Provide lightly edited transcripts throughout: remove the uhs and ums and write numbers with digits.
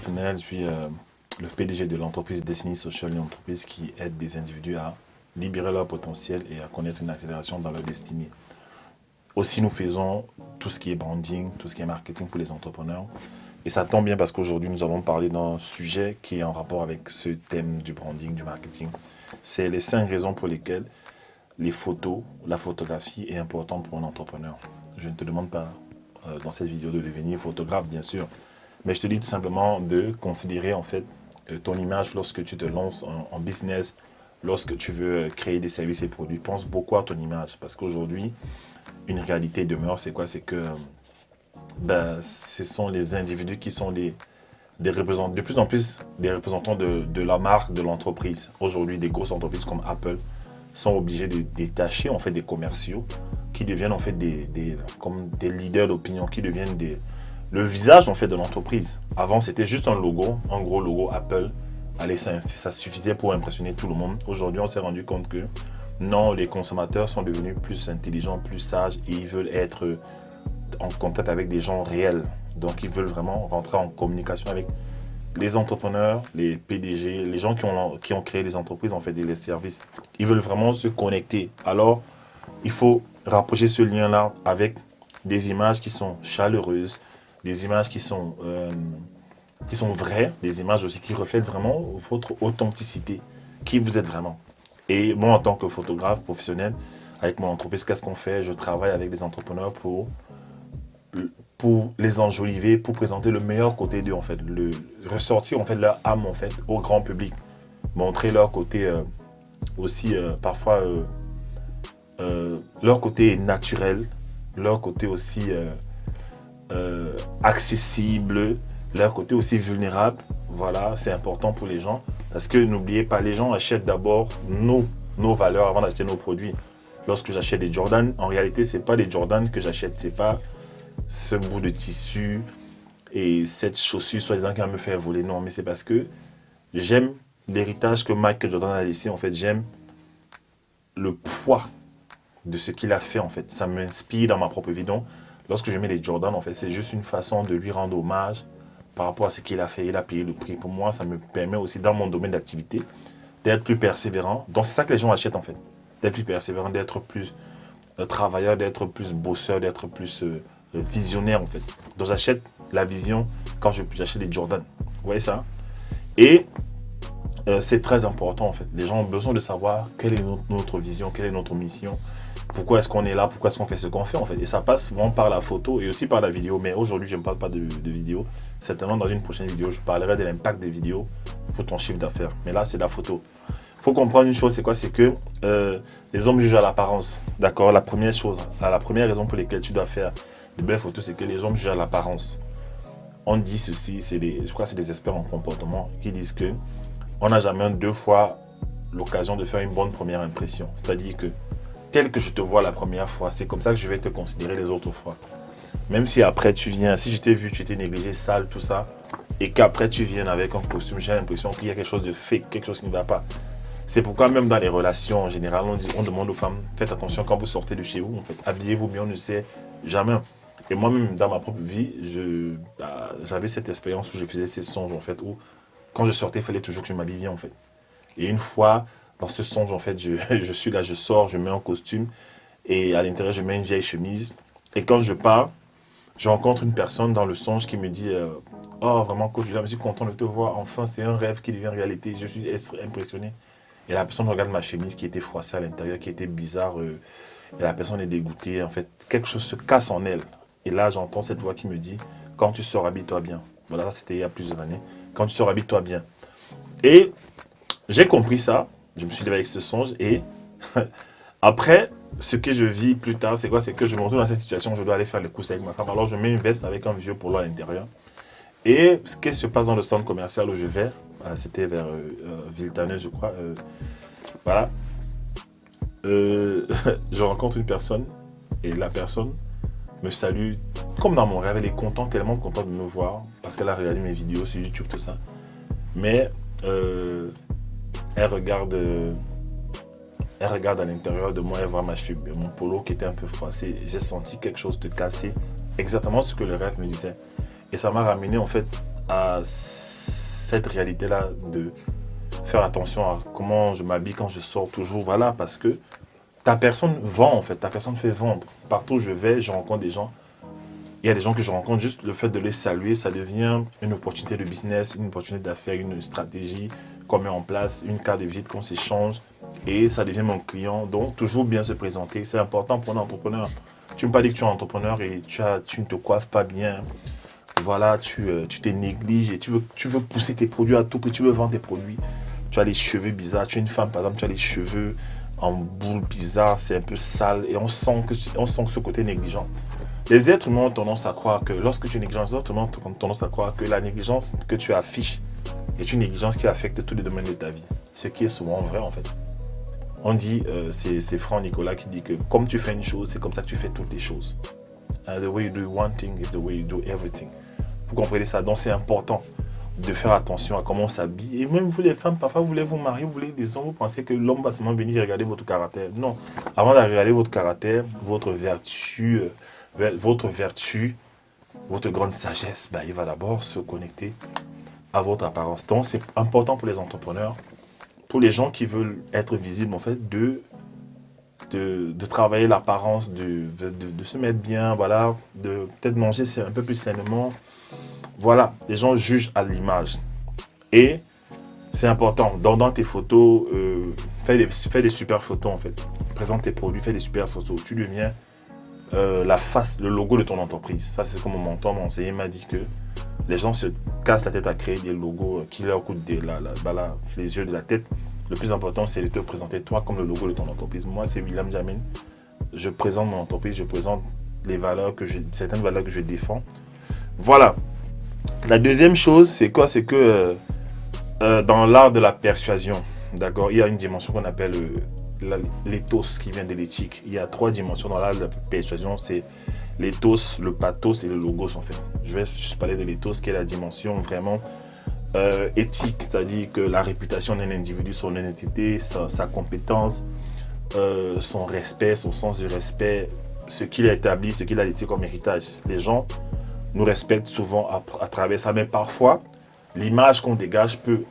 Je suis le PDG de l'entreprise Destiny Social, une entreprise qui aide des individus à libérer leur potentiel et à connaître une accélération dans leur destinée. Aussi, nous faisons tout ce qui est branding, tout ce qui est marketing pour les entrepreneurs. Et ça tombe bien parce qu'aujourd'hui, nous allons parler d'un sujet qui est en rapport avec ce thème du branding, du marketing. C'est les 5 raisons pour lesquelles les photos, la photographie est importante pour un entrepreneur. Je ne te demande pas dans cette vidéo de devenir photographe, bien sûr. Mais je te dis tout simplement de considérer en fait ton image lorsque tu te lances en business, lorsque tu veux créer des services et produits. Pense beaucoup à ton image parce qu'aujourd'hui, une réalité demeure, c'est quoi? C'est que ce sont les individus qui sont des représentants, de plus en plus des représentants de la marque, de l'entreprise. Aujourd'hui, des grosses entreprises comme Apple sont obligées de détacher en fait des commerciaux qui deviennent en fait comme des leaders d'opinion, qui deviennent le visage en fait de l'entreprise. Avant, c'était juste un logo, un gros logo Apple. Allez, ça suffisait pour impressionner tout le monde. Aujourd'hui, on s'est rendu compte que non, les consommateurs sont devenus plus intelligents, plus sages et ils veulent être en contact avec des gens réels. Donc, ils veulent vraiment rentrer en communication avec les entrepreneurs, les PDG, les gens qui ont créé des entreprises, en fait, et les services. Ils veulent vraiment se connecter. Alors, il faut rapprocher ce lien-là avec des images qui sont chaleureuses, des images qui sont vraies, des images aussi qui reflètent vraiment votre authenticité, qui vous êtes vraiment. Et moi, en tant que photographe professionnel, avec mon entreprise, qu'est-ce qu'on fait? Je travaille avec des entrepreneurs pour les enjoliver, pour présenter le meilleur côté d'eux, en fait, ressortir en fait leur âme en fait au grand public, montrer leur côté aussi parfois leur côté naturel, leur côté aussi accessible, leur côté aussi vulnérable. Voilà, c'est important pour les gens parce que n'oubliez pas, les gens achètent d'abord nos valeurs avant d'acheter nos produits. Lorsque j'achète des Jordan, en réalité, c'est pas des Jordan que j'achète, c'est pas ce bout de tissu et cette chaussure soi-disant qui va me faire voler. Non, mais c'est parce que j'aime l'héritage que Michael Jordan a laissé. En fait, j'aime le poids de ce qu'il a fait. En fait, ça m'inspire dans ma propre vie. Donc, lorsque je mets les Jordan, en fait, c'est juste une façon de lui rendre hommage par rapport à ce qu'il a fait. Il a payé le prix. Pour moi, ça me permet aussi, dans mon domaine d'activité, d'être plus persévérant. Donc, c'est ça que les gens achètent, en fait. D'être plus persévérant, d'être plus travailleur, d'être plus bosseur, d'être plus visionnaire, en fait. Donc, j'achète la vision quand j'achète des Jordan. Vous voyez ça? Et c'est très important, en fait. Les gens ont besoin de savoir quelle est notre vision, quelle est notre mission. Pourquoi est-ce qu'on est là? Pourquoi est-ce qu'on fait ce qu'on fait, en fait? Et ça passe souvent par la photo et aussi par la vidéo. Mais aujourd'hui, je ne parle pas de vidéo. Certainement, dans une prochaine vidéo, je parlerai de l'impact des vidéos pour ton chiffre d'affaires. Mais là, c'est la photo. Il faut comprendre une chose, c'est quoi? C'est que les hommes jugent à l'apparence. D'accord? La première chose, la première raison pour laquelle tu dois faire de belles photos, c'est que les hommes jugent à l'apparence. On dit ceci, je crois que c'est des experts en comportement qui disent que on n'a jamais deux fois l'occasion de faire une bonne première impression. C'est-à-dire que tel que je te vois la première fois, c'est comme ça que je vais te considérer les autres fois. Même si après tu viens, si je t'ai vu, tu étais négligé, sale, tout ça, et qu'après tu viennes avec un costume, j'ai l'impression qu'il y a quelque chose de fake, quelque chose qui ne va pas. C'est pourquoi même dans les relations en général, on demande aux femmes, faites attention quand vous sortez de chez vous, en fait, habillez-vous bien, on ne sait jamais. Et moi-même, dans ma propre vie, j'avais cette expérience où je faisais ces songes, en fait, où quand je sortais, il fallait toujours que je m'habille bien, en fait. Et une fois, dans ce songe, en fait, je suis là, je sors, je mets un costume, et à l'intérieur, je mets une vieille chemise. Et quand je pars, je rencontre une personne dans le songe qui me dit oh, vraiment, coach, je suis content de te voir. Enfin, c'est un rêve qui devient réalité. Je suis impressionné. Et la personne regarde ma chemise qui était froissée à l'intérieur, qui était bizarre. Et la personne est dégoûtée. En fait, quelque chose se casse en elle. Et là, j'entends cette voix qui me dit quand tu sors, habille-toi bien. Voilà, c'était il y a plusieurs années. Quand tu sors, habille-toi bien. Et j'ai compris ça. Je me suis levé avec ce songe. Et après, ce que je vis plus tard, c'est quoi? C'est que je me retrouve dans cette situation, je dois aller faire les courses avec ma femme. Alors, je mets une veste avec un vieux polo à l'intérieur. Et ce qui se passe dans le centre commercial où je vais, c'était vers Villetaneux, je crois. Voilà. Je rencontre une personne et la personne me salue comme dans mon rêve. Elle est contente, tellement contente de me voir parce qu'elle a regardé mes vidéos sur YouTube, tout ça. Mais elle regarde à l'intérieur de moi, elle voit mon polo qui était un peu froissé. J'ai senti quelque chose de cassé, exactement ce que le rêve me disait. Et ça m'a ramené en fait à cette réalité-là de faire attention à comment je m'habille quand je sors toujours. Voilà, parce que ta personne vend en fait, ta personne fait vendre. Partout où je vais, je rencontre des gens. Il y a des gens que je rencontre, juste le fait de les saluer, ça devient une opportunité de business, une opportunité d'affaires, une stratégie qu'on met en place, une carte de visite qu'on s'échange et ça devient mon client. Donc, toujours bien se présenter, c'est important pour un entrepreneur. Tu ne me pas dit que tu es entrepreneur et tu ne te coiffes pas bien. Voilà, tu te négliges et tu veux pousser tes produits à tout prix, tu veux vendre tes produits. Tu as les cheveux bizarres, tu es une femme par exemple, tu as les cheveux en boule bizarre, c'est un peu sale et on sent que ce côté négligent. Les êtres humains ont tendance à croire que lorsque tu es négligent, les êtres humains ont tendance à croire que la négligence que tu affiches est une négligence qui affecte tous les domaines de ta vie. Ce qui est souvent vrai en fait. On dit, c'est Franck Nicolas qui dit que comme tu fais une chose, c'est comme ça que tu fais toutes les choses. The way you do one thing is the way you do everything. Vous comprenez ça? Donc c'est important de faire attention à comment on s'habille. Et même vous les femmes, parfois vous voulez vous marier, vous voulez des hommes, vous pensez que l'homme va seulement venir regarder votre caractère. Non. Avant de regarder votre caractère, votre vertu, votre grande sagesse, bah, il va d'abord se connecter à votre apparence. Donc, c'est important pour les entrepreneurs, pour les gens qui veulent être visibles, en fait, de travailler l'apparence, de se mettre bien, voilà, de peut-être manger un peu plus sainement. Voilà, les gens jugent à l'image. Et c'est important, dans tes photos, fais des super photos, en fait. Présente tes produits, fais des super photos. Tu deviens la face, le logo de ton entreprise. Ça, c'est comme mon mentor, mon conseiller m'a dit que les gens se cassent la tête à créer des logos qui leur coûtent les yeux de la tête. Le plus important, c'est de te présenter toi comme le logo de ton entreprise. Moi, c'est William Jamin. Je présente mon entreprise, je présente certaines valeurs que je défends. Voilà. La deuxième chose, c'est quoi? C'est que dans l'art de la persuasion, d'accord, il y a une dimension qu'on appelle l'éthos qui vient de l'éthique. Il y a 3 dimensions dans l'art de la persuasion, c'est l'éthos, le pathos et le logos en fait. Je vais juste parler de l'éthos qui est la dimension vraiment éthique, c'est-à-dire que la réputation d'un individu, son honnêteté, sa compétence, son respect, son sens du respect, ce qu'il a établi, ce qu'il a laissé comme héritage. Les gens nous respectent souvent à travers ça, mais parfois, l'image qu'on dégage peut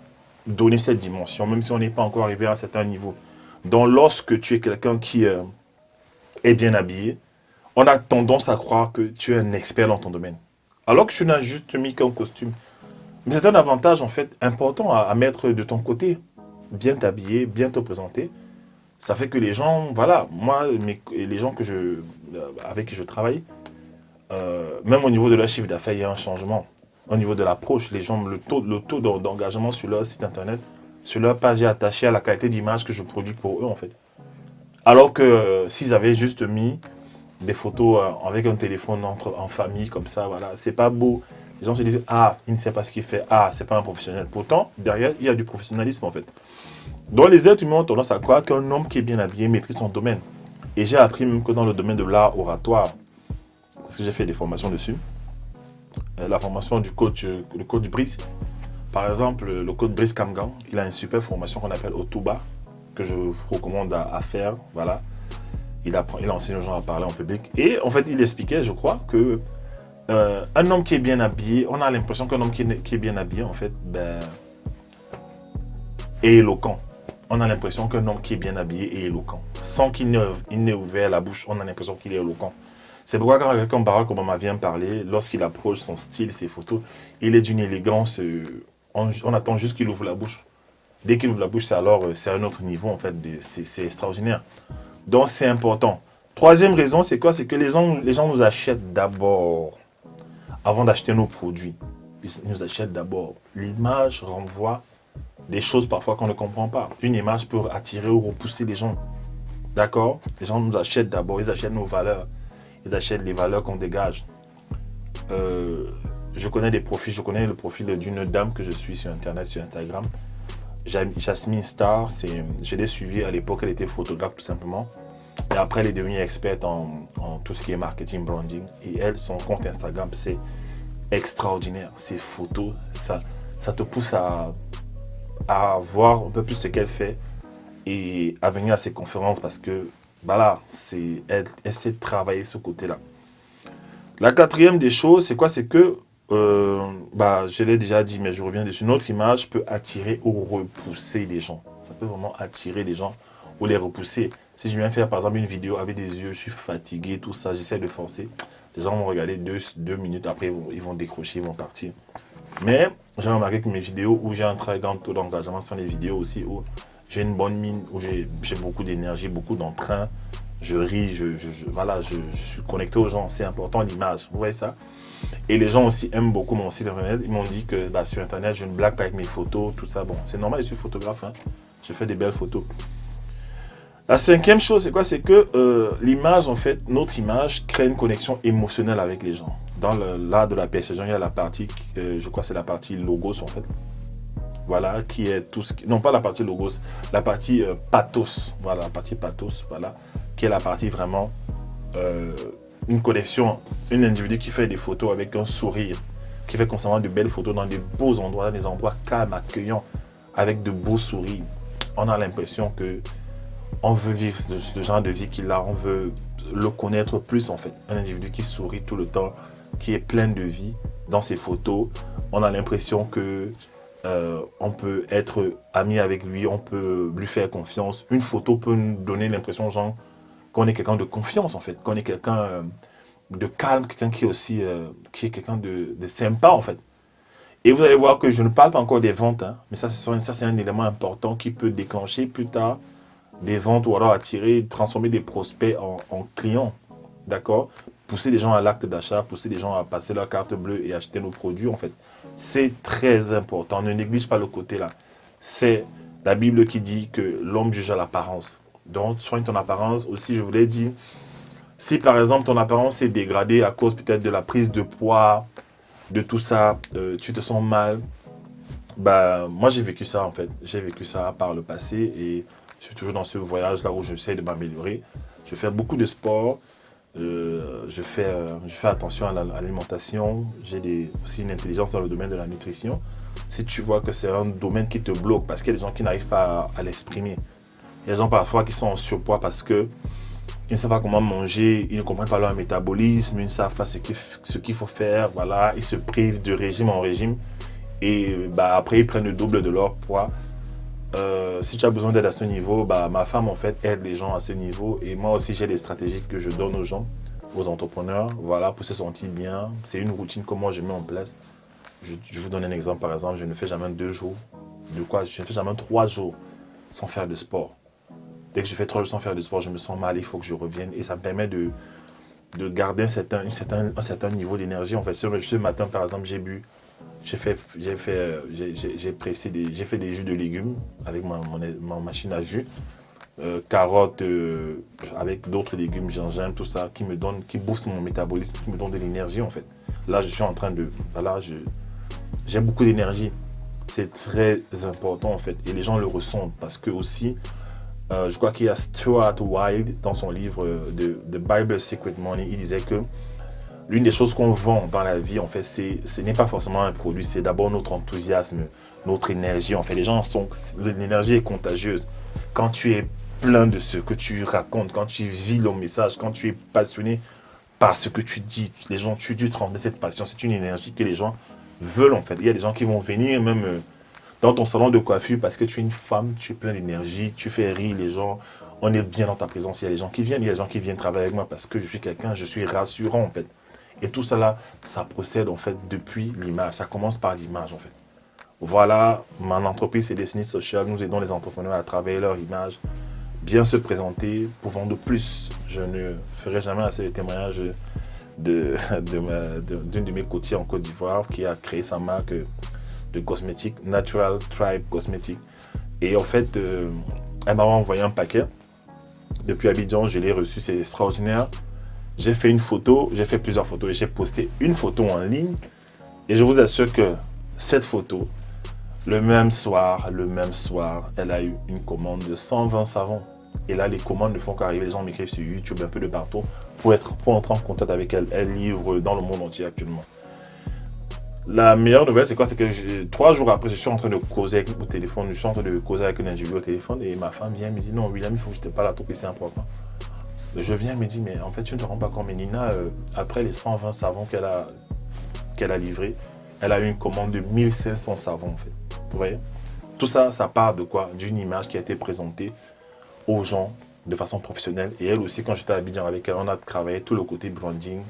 donner cette dimension, même si on n'est pas encore arrivé à un certain niveau. Donc, lorsque tu es quelqu'un qui est bien habillé, on a tendance à croire que tu es un expert dans ton domaine. Alors que tu n'as juste mis qu'un costume. Mais c'est un avantage, en fait, important à mettre de ton côté. Bien t'habiller, bien te présenter. Ça fait que les gens, voilà, moi, les gens avec qui je travaille, même au niveau de leur chiffre d'affaires, il y a un changement. Au niveau de l'approche, les gens, le taux d'engagement sur leur site internet, sur leur page est attaché à la qualité d'image que je produis pour eux, en fait. Alors que s'ils avaient juste mis des photos avec un téléphone en famille, comme ça, voilà, c'est pas beau. Les gens se disent, ah, il ne sait pas ce qu'il fait, ah, c'est pas un professionnel. Pourtant, derrière, il y a du professionnalisme, en fait. Donc, les êtres humains ont tendance à croire qu'un homme qui est bien habillé maîtrise son domaine. Et j'ai appris même que dans le domaine de l'art oratoire, parce que j'ai fait des formations dessus, la formation du coach, le coach Brice, par exemple, le coach Brice Kamgan, il a une super formation qu'on appelle Otuba, que je vous recommande à faire, voilà. Il enseigne aux gens à parler en public. Et en fait, il expliquait, je crois, que un homme qui est bien habillé, on a l'impression qu'un homme qui est bien habillé, en fait, est éloquent. On a l'impression qu'un homme qui est bien habillé est éloquent. Sans qu'il n'ait ouvert la bouche, on a l'impression qu'il est éloquent. C'est pourquoi quand quelqu'un Barack Obama vient parler, lorsqu'il approche son style, ses photos, il est d'une élégance. On attend juste qu'il ouvre la bouche. Dès qu'il ouvre la bouche, c'est un autre niveau, en fait. C'est extraordinaire. Donc, c'est important. Troisième raison, c'est quoi? C'est que les gens nous achètent d'abord, avant d'acheter nos produits. Ils nous achètent d'abord. L'image renvoie des choses parfois qu'on ne comprend pas. Une image peut attirer ou repousser les gens. D'accord? Les gens nous achètent d'abord. Ils achètent nos valeurs. Ils achètent les valeurs qu'on dégage. Je connais des profils. Je connais le profil d'une dame que je suis sur Internet, sur Instagram. Jasmine Star, je l'ai suivie à l'époque, elle était photographe tout simplement. Et après, elle est devenue experte en tout ce qui est marketing, branding. Et elle, son compte Instagram, c'est extraordinaire. Ses photos, ça te pousse à voir un peu plus ce qu'elle fait et à venir à ses conférences parce que, voilà, elle essaie de travailler ce côté-là. La quatrième des choses, c'est quoi? C'est que je l'ai déjà dit, mais je reviens dessus. Notre image peut attirer ou repousser les gens. Ça peut vraiment attirer les gens ou les repousser. Si je viens faire par exemple une vidéo avec des yeux, je suis fatigué, tout ça, j'essaie de forcer. Les gens vont regarder 2 minutes, après ils vont décrocher, ils vont partir. Mais j'ai remarqué que mes vidéos où j'ai un très grand taux d'engagement sont les vidéos aussi où j'ai une bonne mine, où j'ai beaucoup d'énergie, beaucoup d'entrain. Je ris, voilà, je suis connecté aux gens. C'est important l'image, vous voyez ça? Et les gens aussi aiment beaucoup mon site internet. Ils m'ont dit que sur internet, je ne blague pas avec mes photos, tout ça. Bon, c'est normal, je suis photographe, hein. Je fais des belles photos. La cinquième chose, c'est quoi? C'est que l'image, en fait, notre image crée une connexion émotionnelle avec les gens. Dans l'art de la persuasion, il y a la partie, je crois que c'est la partie logos, en fait. Voilà, qui est tout ce qui... Non, pas la partie logos, la partie pathos. Voilà, la partie pathos, voilà. Qui est la partie vraiment... une connexion, un individu qui fait des photos avec un sourire, qui fait constamment de belles photos dans des beaux endroits, dans des endroits calmes, accueillants, avec de beaux sourires. On a l'impression que on veut vivre ce genre de vie qu'il a, on veut le connaître plus en fait. Un individu qui sourit tout le temps, qui est plein de vie dans ses photos. On a l'impression que on peut être ami avec lui, on peut lui faire confiance. Une photo peut nous donner l'impression, genre, qu'on est quelqu'un de confiance en fait, qu'on est quelqu'un de calme, quelqu'un qui est aussi qui est quelqu'un de sympa en fait. Et vous allez voir que je ne parle pas encore des ventes, hein, mais ça c'est un élément important qui peut déclencher plus tard des ventes ou alors attirer, transformer des prospects en clients, d'accord? Pousser les gens à l'acte d'achat, pousser les gens à passer leur carte bleue et acheter nos produits en fait. C'est très important, ne néglige pas le côté là. C'est la Bible qui dit que l'homme juge à l'apparence. Donc, soigne ton apparence. Aussi, je vous l'ai dit, si par exemple ton apparence est dégradée à cause peut-être de la prise de poids, de tout ça, tu te sens mal, moi j'ai vécu ça en fait. J'ai vécu ça par le passé et je suis toujours dans ce voyage là où j'essaie de m'améliorer. Je fais beaucoup de sport, je fais attention à l'alimentation, j'ai aussi une intelligence dans le domaine de la nutrition. Si tu vois que c'est un domaine qui te bloque parce qu'il y a des gens qui n'arrivent pas à l'exprimer, il y a des gens parfois qui sont en surpoids parce que ils ne savent pas comment manger, ils ne comprennent pas leur métabolisme, ils ne savent pas ce qu'il faut faire, voilà, ils se privent de régime en régime et après ils prennent le double de leur poids. Si tu as besoin d'aide à ce niveau, ma femme en fait aide les gens à ce niveau et moi aussi j'ai des stratégies que je donne aux gens, aux entrepreneurs, voilà, pour se sentir bien. C'est une routine que moi je mets en place. Je vous donne un exemple, par exemple, je ne fais jamais 2 jours, je ne fais jamais 3 jours sans faire de sport. Dès que je fais 3 jours sans faire de sport, je me sens mal, il faut que je revienne. Et ça me permet de garder un certain niveau d'énergie. En fait, ce matin, par exemple, j'ai fait des jus de légumes avec ma machine à jus. Carottes, avec d'autres légumes, gingembre, tout ça, qui booste mon métabolisme, qui me donne de l'énergie, en fait. Là, je suis en train de... Voilà, j'ai beaucoup d'énergie. C'est très important, en fait. Et les gens le ressentent parce que aussi... je crois qu'il y a Stuart Wilde dans son livre The Bible Secret Money. Il disait que l'une des choses qu'on vend dans la vie, en fait, ce n'est pas forcément un produit, c'est d'abord notre enthousiasme, notre énergie. En fait, l'énergie est contagieuse. Quand tu es plein de ce que tu racontes, quand tu vis le message, quand tu es passionné par ce que tu dis, les gens, tu transmets cette passion. C'est une énergie que les gens veulent, en fait. Il y a des gens qui vont venir même... dans ton salon de coiffure, parce que tu es une femme, tu es plein d'énergie, tu fais rire les gens, on est bien dans ta présence. Il y a des gens qui viennent travailler avec moi parce que je suis quelqu'un, je suis rassurant en fait. Et tout ça là, ça procède en fait depuis l'image, ça commence par l'image en fait. Voilà, mon entreprise c'est Destiny Social, nous aidons les entrepreneurs à travailler leur image, bien se présenter pour vendre plus. Je ne ferai jamais assez de témoignages d'une de mes côtiers en Côte d'Ivoire qui a créé sa marque de cosmétiques, Natural Tribe Cosmétiques. Et en fait, elle m'a envoyé un paquet. Depuis Abidjan, je l'ai reçu, c'est extraordinaire. J'ai fait une photo, j'ai fait plusieurs photos et j'ai posté une photo en ligne. Et je vous assure que cette photo, le même soir, elle a eu une commande de 120 savons. Et là, les commandes ne font qu'arriver. Les gens m'écrivent sur YouTube, un peu de partout, pour entrer en contact avec elle. Elle livre dans le monde entier actuellement. La meilleure nouvelle, c'est quoi? C'est que 3 jours après, je suis en train de causer avec au téléphone. Je suis en train de causer avec un individu au téléphone et ma femme vient me dit non, William, il faut que je te parle à toi, c'est important. Je viens me dit mais en fait, tu ne te rends pas compte, mais Nina, après les 120 savons qu'elle a qu'elle a livré, elle a eu une commande de 1500 savons en fait. Vous voyez? Tout ça, ça part de quoi? D'une image qui a été présentée aux gens de façon professionnelle. Et elle aussi, quand j'étais à Abidjan avec elle, on a travaillé tout le côté branding,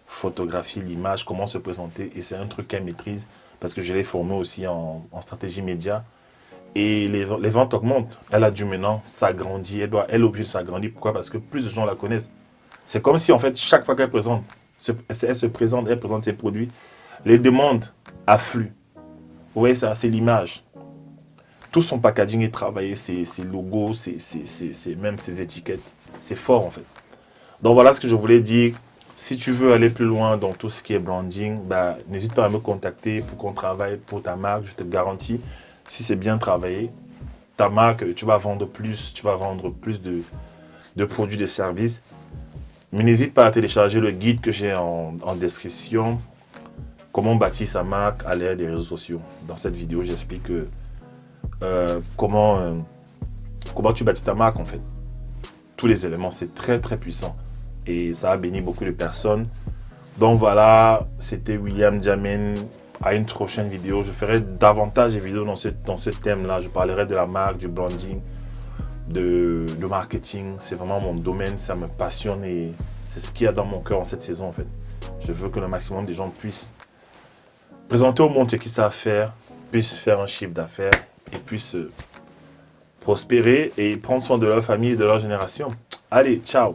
photographie, l'image, comment se présenter. Et c'est un truc qu'elle maîtrise parce que je l'ai formée aussi en stratégie média. Et les ventes augmentent. Elle a dû maintenant s'agrandir. Elle est obligée de s'agrandir. Pourquoi? Parce que plus de gens la connaissent. C'est comme si, en fait, chaque fois qu'elle présente, elle présente ses produits, les demandes affluent. Vous voyez ça, c'est l'image. Tout son packaging est travaillé, ses logos, même ses étiquettes. C'est fort, en fait. Donc, voilà ce que je voulais dire. Si tu veux aller plus loin dans tout ce qui est branding, bah, n'hésite pas à me contacter pour qu'on travaille pour ta marque. Je te garantis, si c'est bien travaillé, ta marque, tu vas vendre plus de produits, de services. Mais n'hésite pas à télécharger le guide que j'ai en description. Comment bâtir sa marque à l'ère des réseaux sociaux. Dans cette vidéo, j'explique comment tu bâtis ta marque en fait. Tous les éléments, c'est très très puissant. Et ça a béni beaucoup de personnes. Donc voilà, c'était William Diamène. À une prochaine vidéo, je ferai davantage de vidéos dans ce thème-là. Je parlerai de la marque, du branding, de marketing. C'est vraiment mon domaine, ça me passionne et c'est ce qu'il y a dans mon cœur en cette saison en fait. Je veux que le maximum de gens puissent présenter au monde ce qu'ils savent faire, puissent faire un chiffre d'affaires et puissent prospérer et prendre soin de leur famille et de leur génération. Allez, ciao!